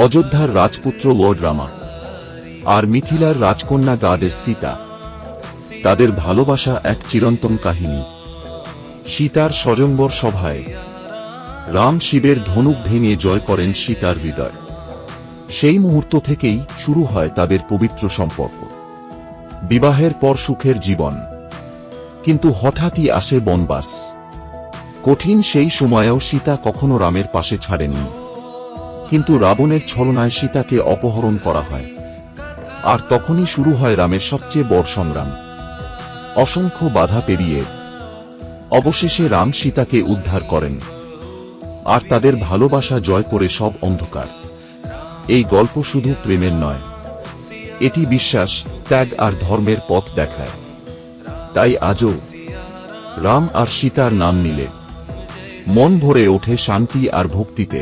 অযোধ্যার রাজপুত্র লর্ড রামা আর মিথিলার রাজকন্যা গডেস সীতা। তাদের ভালোবাসা এক চিরন্তন কাহিনী। সীতার স্বয়ংবর সভায় রাম শিবের ধনুক ভেঙে জয় করেন সীতার হৃদয়। সেই মুহূর্ত থেকেই শুরু হয় তাদের পবিত্র সম্পর্ক। বিবাহের পর সুখের জীবন, কিন্তু হঠাৎই আসে বনবাস। কঠিন সেই সময়েও সীতা কখনো রামের পাশে ছাড়েননি। কিন্তু রাবণের ছলনায় সীতাকে অপহরণ করা হয়, আর তখনই শুরু হয় রামের সবচেয়ে বড় সংগ্রাম। অসংখ্য বাধা পেরিয়ে অবশেষে রাম সীতাকে উদ্ধার করেন, আর তাদের ভালোবাসা জয় করে সব অন্ধকার। এই গল্প শুধু প্রেমের নয়, এটি বিশ্বাস, ত্যাগ আর ধর্মের পথ দেখায়। তাই আজও রাম আর সীতার নাম নিলে মন ভরে ওঠে শান্তি আর ভক্তিতে।